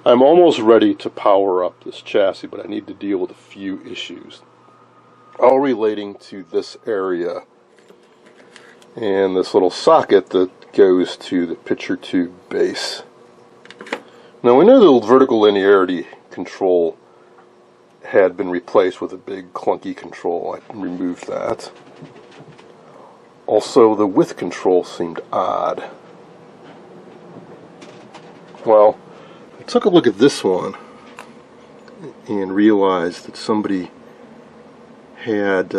I'm almost ready to power up this chassis, but I need to deal with a few issues, all relating to this area and this little socket that goes to the picture tube base. Now we know the vertical linearity control had been replaced with a big clunky control. I removed that. Also, the width control seemed odd. Well, I took a look at this one and realized that somebody had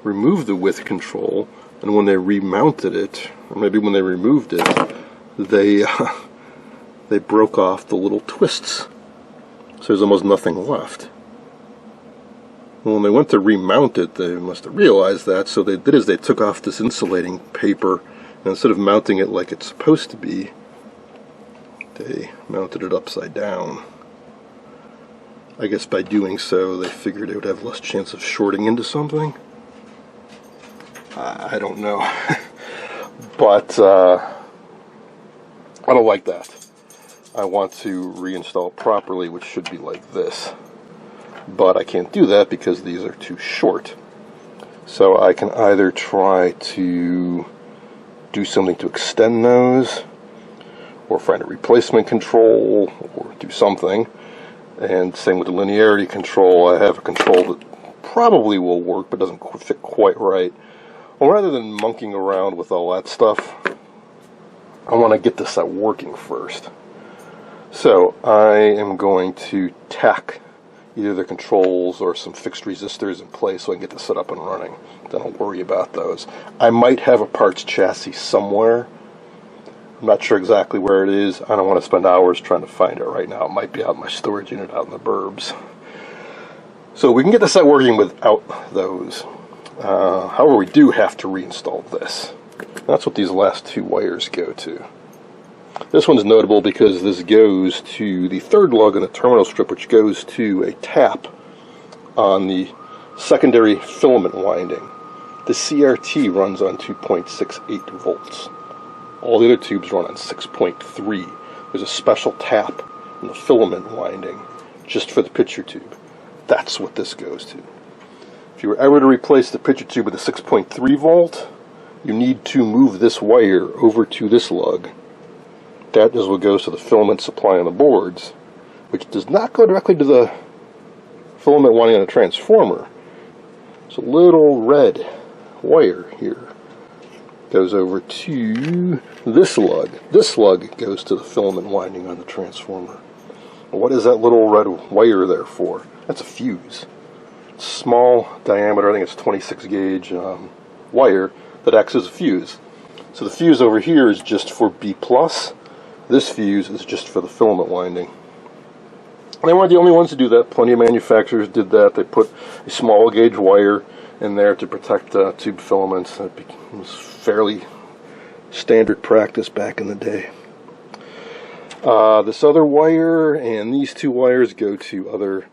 removed the width control, and when they remounted it, or maybe when they removed it, they broke off the little twists. So there's almost nothing left. When they went to remount it, they must have realized that, so they did is they took off this insulating paper, and instead of mounting it like it's supposed to be, they mounted it upside down. I guess by doing so, they figured it would have less chance of shorting into something. I don't know. But I don't like that. I want to reinstall it properly, which should be like this. But I can't do that because these are too short. So I can either try to do something to extend those, or find a replacement control, or do something. And same with the linearity control. I have a control that probably will work, but doesn't fit quite right. Well, rather than monkeying around with all that stuff, I want to get this out working first. So I am going to tack either the controls or some fixed resistors in place so I can get this set up and running. Then I'll worry about those. I might have a parts chassis somewhere. I'm not sure exactly where it is. I don't want to spend hours trying to find it right now. It might be out in my storage unit out in the burbs. So we can get this out working without those. However, we do have to reinstall this. That's what these last two wires go to. This one's notable because this goes to the third lug in the terminal strip, which goes to a tap on the secondary filament winding. The CRT runs on 2.68 volts. All the other tubes run on 6.3. There's a special tap in the filament winding just for the picture tube. That's what this goes to. If you were ever to replace the picture tube with a 6.3 volt, you need to move this wire over to this lug. That is what goes to the filament supply on the boards, which does not go directly to the filament winding on the transformer. It's a little red wire here. Goes over to this lug. This lug goes to the filament winding on the transformer. What is that little red wire there for? That's a fuse. Small diameter, I think it's 26 gauge wire that acts as a fuse. So the fuse over here is just for B+. This fuse is just for the filament winding. And they weren't the only ones to do that. Plenty of manufacturers did that. They put a small gauge wire in there to protect tube filaments. That was fairly standard practice back in the day. This other wire and these two wires go to other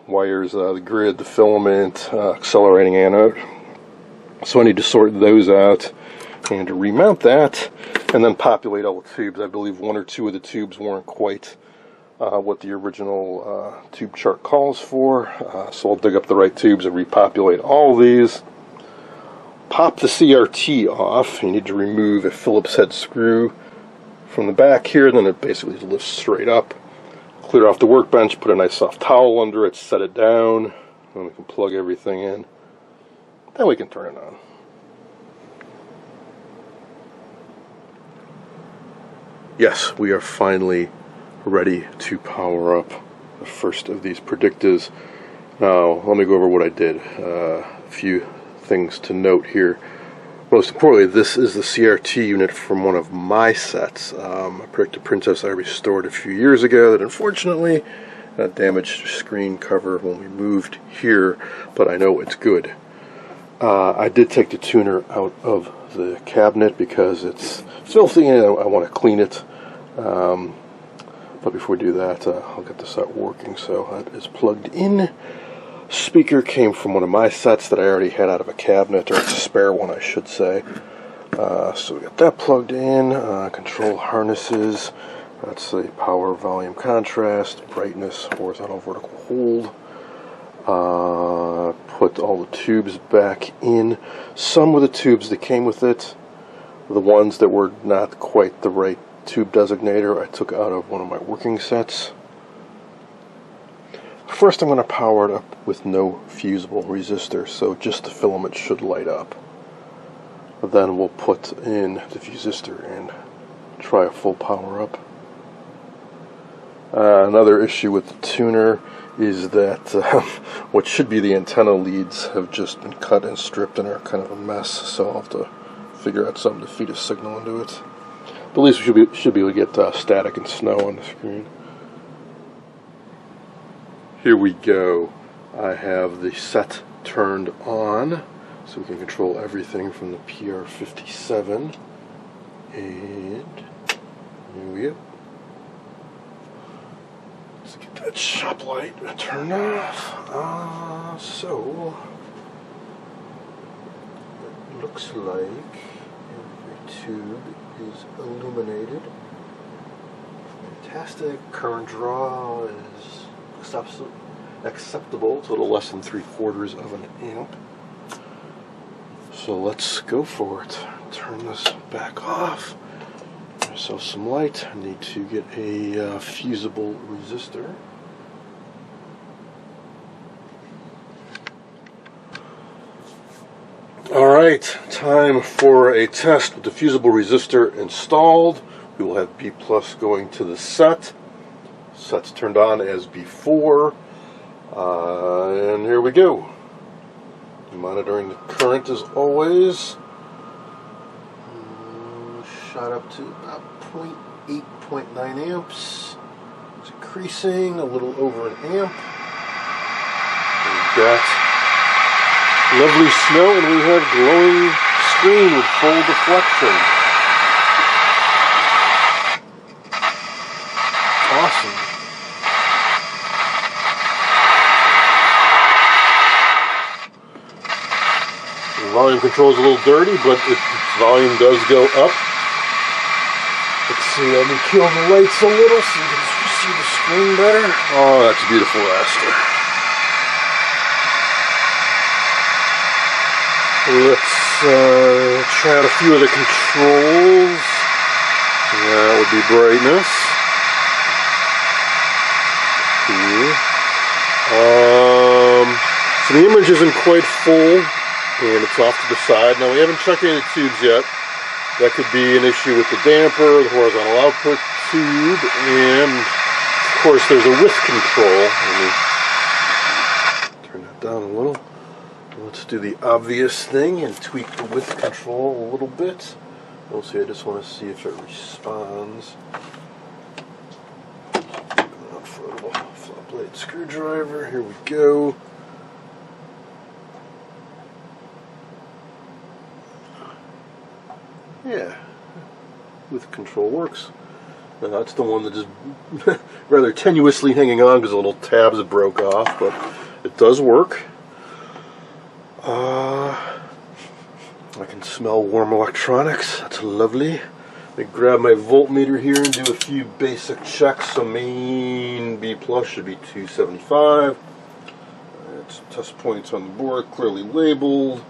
wires, the grid, the filament, accelerating anode. So I need to sort those out and to remount that and then populate all the tubes. I believe one or two of the tubes weren't quite what the original tube chart calls for, so I'll dig up the right tubes and repopulate all of these. Pop the CRT off. You need to remove a Phillips head screw from the back here, then it basically lifts straight up. Clear off the workbench, put a nice soft towel under it, set it down, and we can plug everything in. Then we can turn it on. Yes, we are finally ready to power up the first of these Predictas. Now, let me go over what I did. A few things to note here. Most importantly, this is the CRT unit from one of my sets. A Predicta Princess I restored a few years ago that unfortunately damaged screen cover when we moved here, but I know it's good. I did take the tuner out of the cabinet because it's filthy and I want to clean it. But before we do that, I'll get this out working. So that is plugged in. Speaker came from one of my sets that I already had out of a cabinet, or it's a spare one, I should say. So we got that plugged in. Control harnesses. That's a power, volume, contrast, brightness, horizontal, vertical hold. Put all the tubes back in. Some of the tubes that came with it, the ones that were not quite the right tube designator, I took out of one of my working sets. First I'm going to power it up with no fusible resistor, so just the filament should light up. Then we'll put in the resistor and try a full power up. Another issue with the tuner is that what should be the antenna leads have just been cut and stripped and are kind of a mess, so I'll have to figure out something to feed a signal into it. But at least we should be able to get static and snow on the screen. Here we go. I have the set turned on, so we can control everything from the PR57. And here we go. Let's get that shop light turned off. So it looks like every tube is illuminated. Fantastic. Current draw is acceptable to a little less than 3/4 of an amp. So let's go for it. Turn this back off. Give myself some light. I need to get a fusible resistor. Alright, time for a test with the fusible resistor installed. We will have B+ going to the set. Set's turned on as before. And here we go. Monitoring the current as always. Shot up to about 0.8, 0.9 amps. It's increasing a little over an amp. We've got lovely snow, and we have glowing screen with full deflection. Awesome. The volume control is a little dirty, but its volume does go up. Let's see, let me kill the lights a little so you can see the screen better. Oh, that's a beautiful raster. Let's try out a few of the controls. That would be brightness. So the image isn't quite full, and it's off to the side. Now we haven't checked any of the tubes yet. That could be an issue with the damper, the horizontal output tube, and of course there's a width control. Let me turn that down a little. Let's do the obvious thing and tweak the width control a little bit. Mostly I just want to see if it responds. Out for a little flat blade screwdriver. Here we go. Yeah, width control works. That's the one that is rather tenuously hanging on because the little tabs broke off, but it does work. I can smell warm electronics. That's lovely. Let me grab my voltmeter here and do a few basic checks. So main B+ should be 275. It's test points on the board, clearly labeled.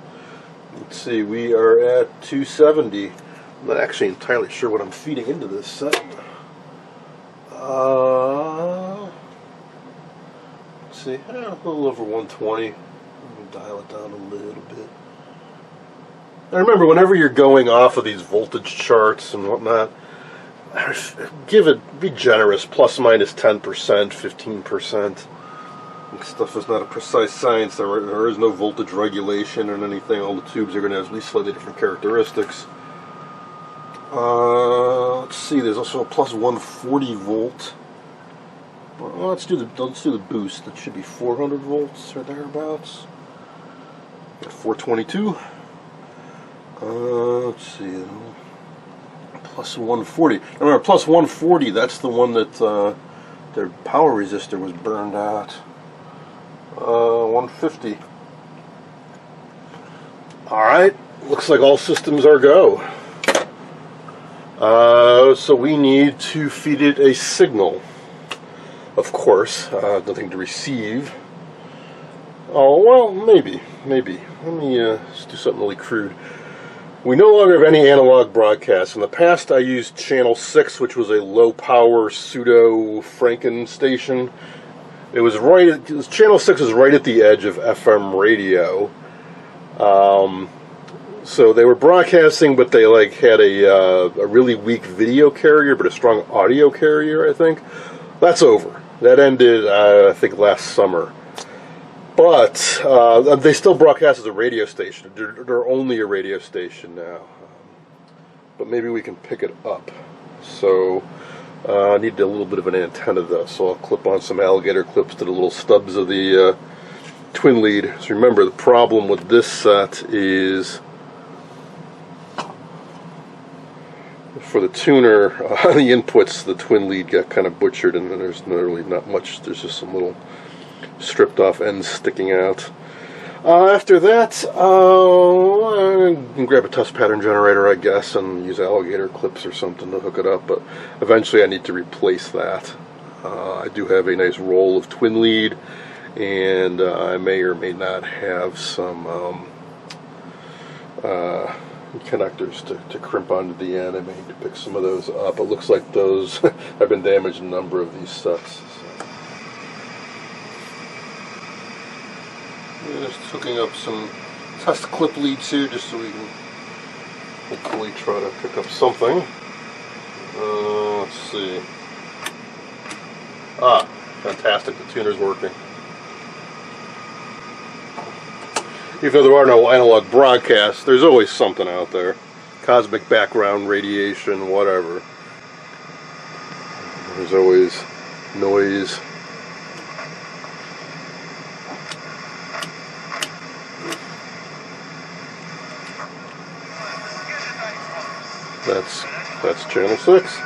Let's see, we are at 270. I'm not actually entirely sure what I'm feeding into this set. Let's see, a little over 120. Dial it down a little bit. I remember whenever you're going off of these voltage charts and whatnot, be generous, plus minus 10%, 15%. Stuff is not a precise science. There is no voltage regulation or anything. All the tubes are going to have at least slightly different characteristics. Let's see. There's also a plus 140 volt. Well, let's do the boost. That should be 400 volts or thereabouts. Got 422. Let's see. Plus 140. Remember, plus 140. That's the one that their power resistor was burned out. 150. Alright, looks like all systems are go. So we need to feed it a signal. Of course, nothing to receive. Oh, well, maybe. Let me just do something really crude. We no longer have any analog broadcasts. In the past, I used channel 6, which was a low-power pseudo-Franken station. Channel 6 is right at the edge of FM radio. So they were broadcasting, but they had a really weak video carrier, but a strong audio carrier, I think. That's over. That ended, I think, last summer. But they still broadcast as a radio station. They're only a radio station now. But maybe we can pick it up. So I need a little bit of an antenna, though. So I'll clip on some alligator clips to the little stubs of the twin lead. So remember, the problem with this set is for the tuner, the inputs, the twin lead got kind of butchered, and then there's really not much. There's just some little stripped off ends sticking out. After that, I can grab a test pattern generator, I guess, and use alligator clips or something to hook it up, but eventually I need to replace that. I do have a nice roll of twin lead, and I may or may not have some connectors to crimp onto the end. I may need to pick some of those up. It looks like those have been damaged in a number of these sets. Just hooking up some test clip leads here just so we can hopefully try to pick up something. Let's see. Fantastic, the tuner's working. Even though there are no analog broadcasts, there's always something out there. Cosmic background radiation, whatever. There's always noise. That's channel 6.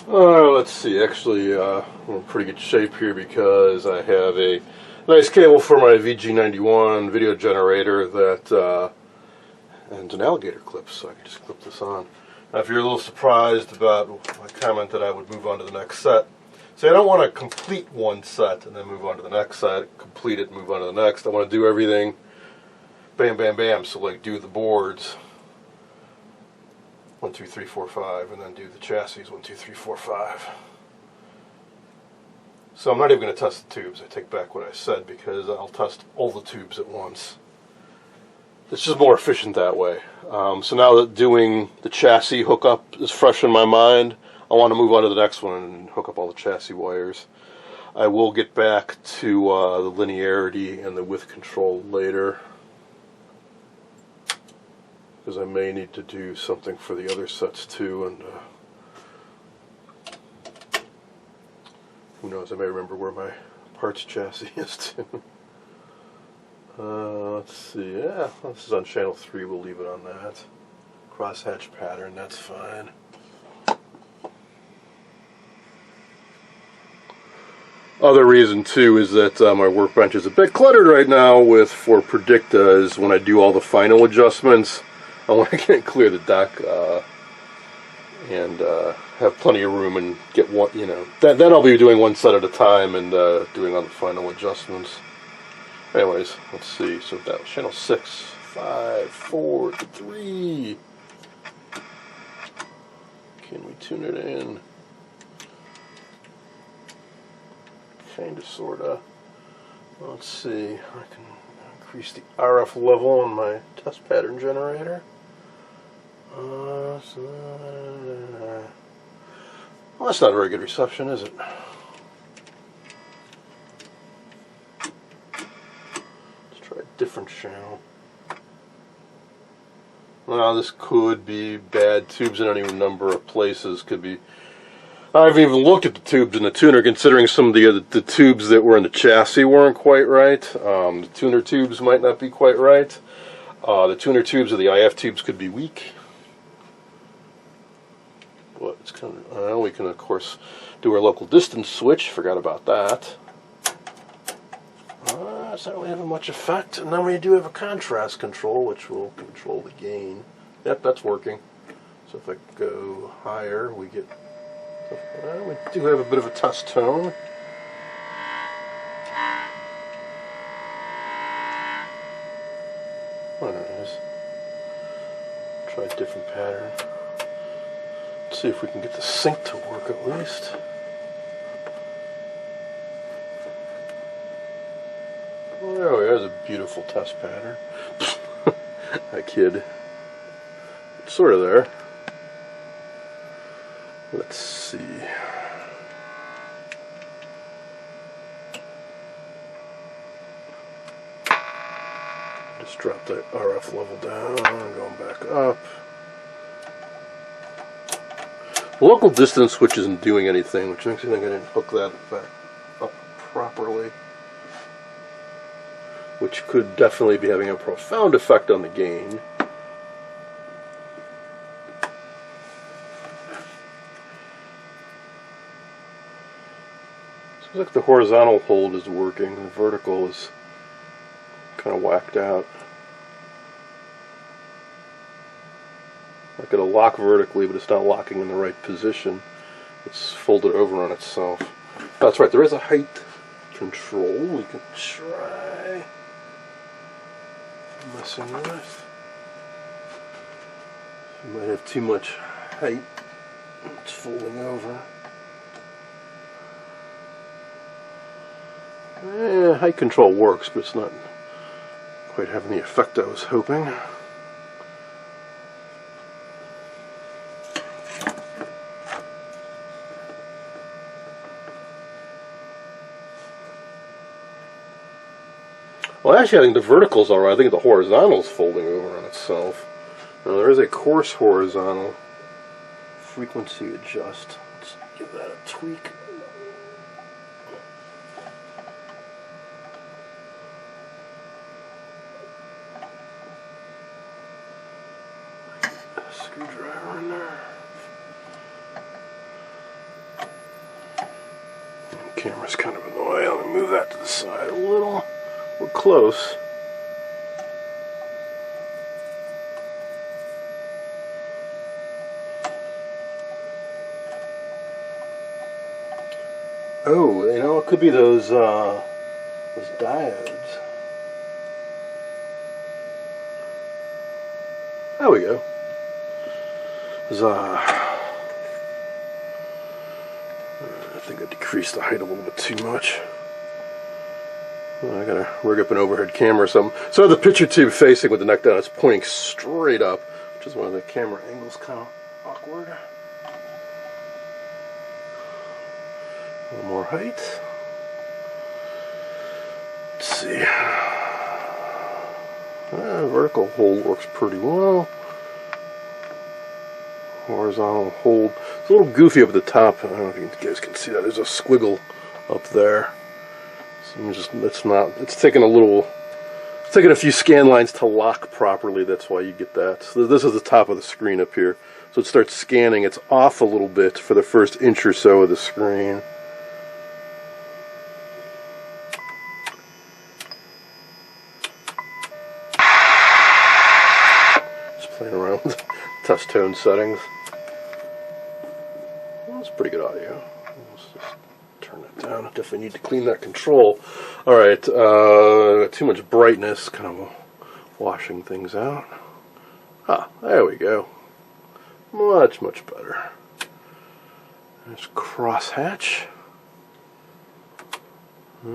Let's see. Actually, I'm in pretty good shape here because I have a nice cable for my VG91 video generator that and an alligator clip, so I can just clip this on. Now, if you're a little surprised about my comment that I would move on to the next set, see, I don't want to complete one set and then move on to the next set, complete it, move on to the next. I want to do everything bam, bam, bam. So, like, do the boards 1, 2, 3, 4, 5, and then do the chassis 1, 2, 3, 4, 5. So I'm not even going to test the tubes. I take back what I said because I'll test all the tubes at once. It's just more efficient that way. So now that doing the chassis hookup is fresh in my mind, I want to move on to the next one and hook up all the chassis wires. I will get back to the linearity and the width control later, because I may need to do something for the other sets too, and who knows, I may remember where my parts chassis is too. Let's see, yeah, this is on channel 3, we'll leave it on that. Crosshatch pattern, that's fine. Other reason too is that my workbench is a bit cluttered right now with, for Predicta, is when I do all the final adjustments, I want to clear the deck and have plenty of room and get one, then I'll be doing one set at a time and doing all the final adjustments. Anyways, let's see. So that was channel 6, 5, 4, 3. Can we tune it in? Kinda, sorta. Let's see. I can increase the RF level on my test pattern generator. Well, that's not a very good reception, is it? Let's try a different channel. Well, this could be bad tubes in any number of places. Could be. I've even looked at the tubes in the tuner, considering some of the tubes that were in the chassis weren't quite right. The tuner tubes might not be quite right. The tuner tubes or the IF tubes could be weak. But it's kind of, we can of course do our local distance switch. Forgot about that. that's not really having much effect. And then we do have a contrast control, which will control the gain. Yep, that's working. So if I go higher, we get, well, we do have a bit of a test tone. Oh, there it is. Try a different pattern. Let's see if we can get the sync to work at least. Oh, there we go. There's a beautiful test pattern. I kid. It's sort of there. Let's see. Just drop that RF level down, going back up. The local distance switch isn't doing anything, which makes me think I didn't hook that back up properly, which could definitely be having a profound effect on the gain. Seems like the horizontal hold is working, the vertical is kind of whacked out. Like it'll lock vertically, but it's not locking in the right position. It's folded over on itself. That's right, there is a height control we can try messing with. You might have too much height. It's folding over. Height control works, but it's not quite having the effect I was hoping. Well, actually, I think the vertical's alright. I think the horizontal's folding over on itself. Now, there is a coarse horizontal. Frequency adjust. Let's give that a tweak. Screwdriver in there. The camera's kind of annoying. Let me move that to the side a little. We're close. Oh, you know, it could be those diodes. There we go. I think I decreased the height a little bit too much. Well, I gotta rig up an overhead camera or something. So the picture tube facing with the neck down, it's pointing straight up, which is why the camera angle's kind of awkward. A little more height. Let's see. Vertical hold works pretty well. Horizontal hold. It's a little goofy up at the top. I don't know if you guys can see that. There's a squiggle up there. So it's taking a few scan lines to lock properly. That's why you get that. So this is the top of the screen up here. So it starts scanning. It's off a little bit for the first inch or so of the screen. Just playing around with test tone settings. Well, that's pretty good audio. Let's just turn that down. I definitely need to clean that control. Alright, too much brightness, kind of washing things out. Ah, there we go. Much, much better. There's crosshatch. Get a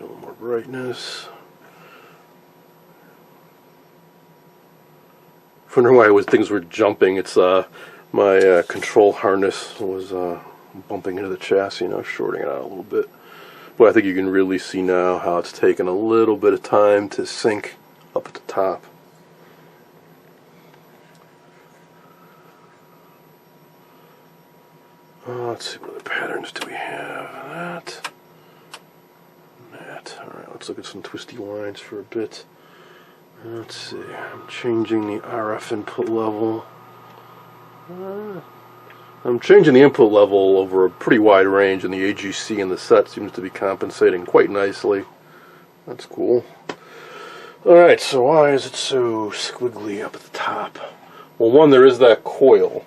little more brightness. Wondering why things were jumping. It's my control harness was bumping into the chassis, and I was shorting it out a little bit. But I think you can really see now how it's taken a little bit of time to sync up at the top. Let's see, what other patterns do we have? That. Alright, let's look at some twisty lines for a bit. Let's see, I'm changing the RF input level. I'm changing the input level over a pretty wide range, and the AGC in the set seems to be compensating quite nicely. That's cool. Alright, so why is it so squiggly up at the top? Well, one, there is that coil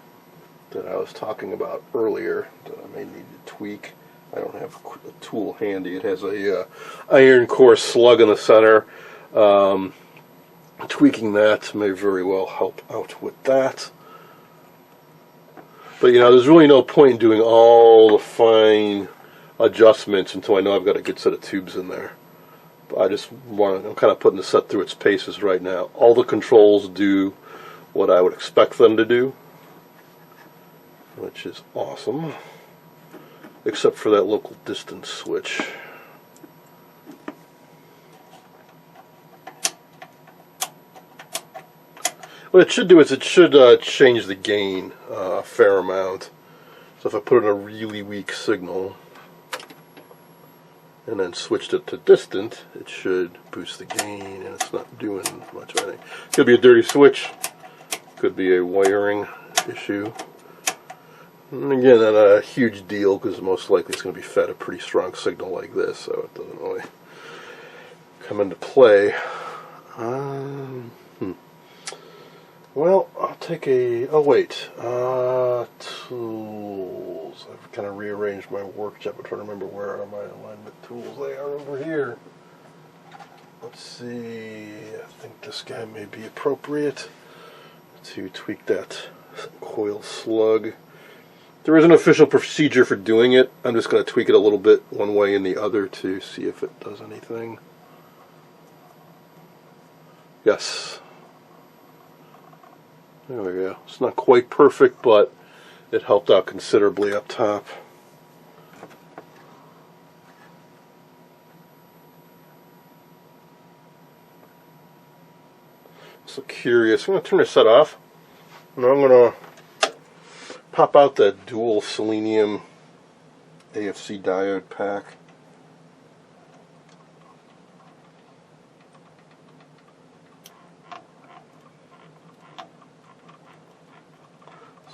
that I was talking about earlier that I may need to tweak. I don't have a tool handy. It has a iron core slug in the center. Tweaking that may very well help out with that. But you know, there's really no point in doing all the fine adjustments until I know I've got a good set of tubes in there. I'm kind of putting the set through its paces right now. All the controls do what I would expect them to do, which is awesome, except for that local distance switch. What it should do is it should change the gain a fair amount. So if I put in a really weak signal and then switched it to distant, it should boost the gain, and it's not doing much of anything. Could be a dirty switch, could be a wiring issue. And again, not a huge deal, because most likely it's going to be fed a pretty strong signal like this, so it doesn't really come into play. Well, I'll take a, tools. I've kind of rearranged my workshop. I'm trying to remember where are my alignment tools. They are over here. Let's see, I think this guy may be appropriate to tweak that coil slug. There is an official procedure for doing it. I'm just going to tweak it a little bit one way and the other to see if it does anything. Yes. There we go. It's not quite perfect, but it helped out considerably up top. So curious. I'm going to turn this set off, and I'm going to pop out that dual selenium AFC diode pack.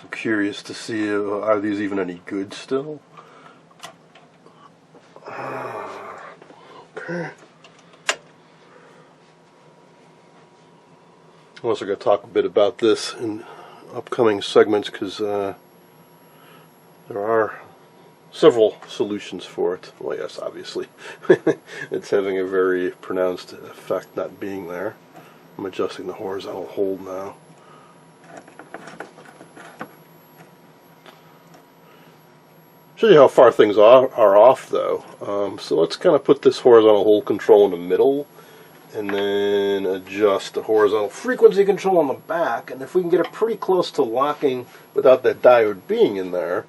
So curious to see, are these even any good still? Okay. I'm also going to talk a bit about this in upcoming segments, because there are several solutions for it. Well, yes, obviously. It's having a very pronounced effect not being there. I'm adjusting the horizontal hold now. Show you how far things are off, though. So let's kind of put this horizontal hold control in the middle, and then adjust the horizontal frequency control on the back. And if we can get it pretty close to locking without that diode being in there,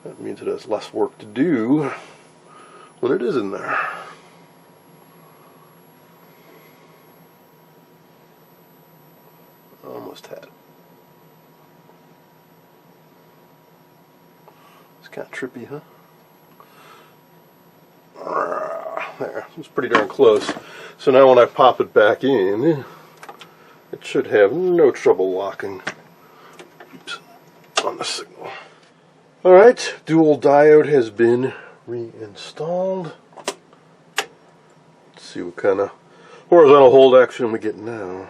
that means it has less work to do when it is in there. Almost had it. It's kind of trippy, huh? There, it's pretty darn close. So now when I pop it back in, it should have no trouble locking on the signal. Alright, dual diode has been reinstalled. Let's see what kind of horizontal hold action we get now.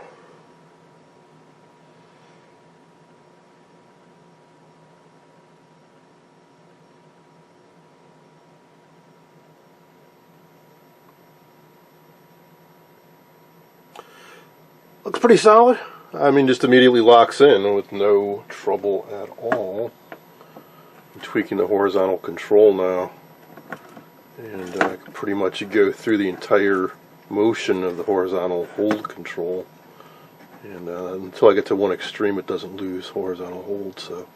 Looks pretty solid. I mean, just immediately locks in with no trouble at all. I'm tweaking the horizontal control now, and I can pretty much go through the entire motion of the horizontal hold control, and until I get to one extreme it doesn't lose horizontal hold, so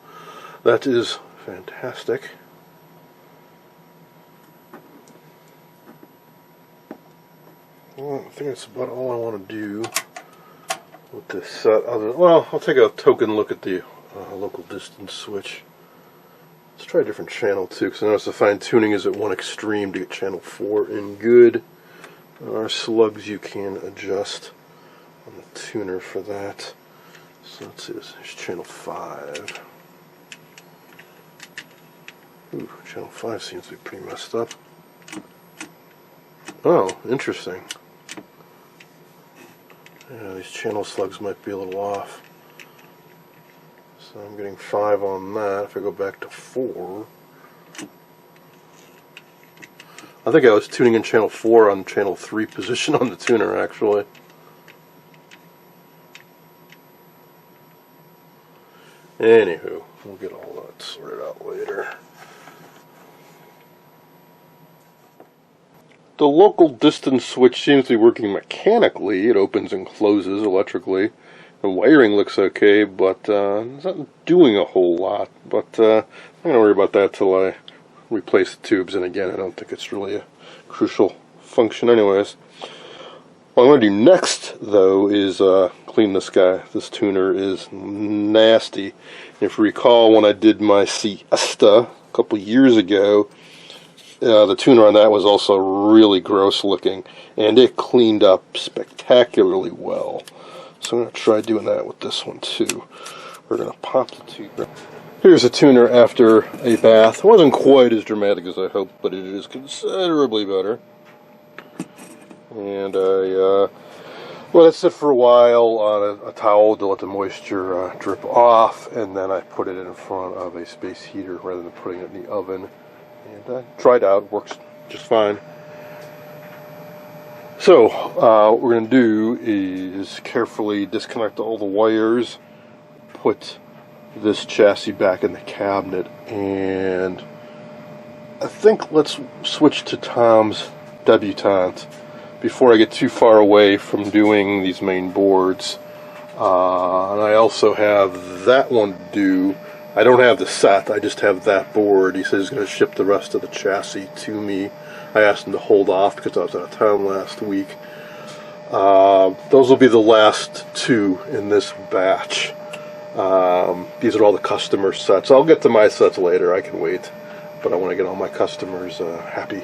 that is fantastic. Well, I think that's about all I want to do with this set. Well, I'll take a token look at the local distance switch. Let's try a different channel too, because I notice the fine tuning is at one extreme to get channel 4 in good. There are slugs you can adjust on the tuner for that. So let's see, this is channel 5. Ooh, channel 5 seems to be pretty messed up. Oh, interesting. Yeah, these channel slugs might be a little off. So I'm getting 5 on that. If I go back to 4, I think I was tuning in channel 4 on channel 3 position on the tuner, actually. Anywho, we'll get all that sorted out later. The local distance switch seems to be working mechanically. It opens and closes electrically. The wiring looks okay, but it's not doing a whole lot. But I'm not going to worry about that till I replace the tubes. And again, I don't think it's really a crucial function anyways. What I'm going to do next, though, is clean this guy. This tuner is nasty. If you recall, when I did my Siesta a couple years ago, the tuner on that was also really gross looking, and it cleaned up spectacularly well. So I'm going to try doing that with this one too. We're going to pop the tube. Here's the tuner after a bath. It wasn't quite as dramatic as I hoped, but it is considerably better. And I let it sit for a while on a towel to let the moisture drip off, and then I put it in front of a space heater rather than putting it in the oven. And tried out, works just fine. So what we're going to do is carefully disconnect all the wires, put this chassis back in the cabinet, and I think let's switch to Tom's Debutante before I get too far away from doing these main boards. And I also have that one to do. I don't have the set, I just have that board. He says he's going to ship the rest of the chassis to me. I asked him to hold off because I was out of town last week. Those will be the last 2 in this batch. These are all the customer sets. I'll get to my sets later, I can wait. But I want to get all my customers happy.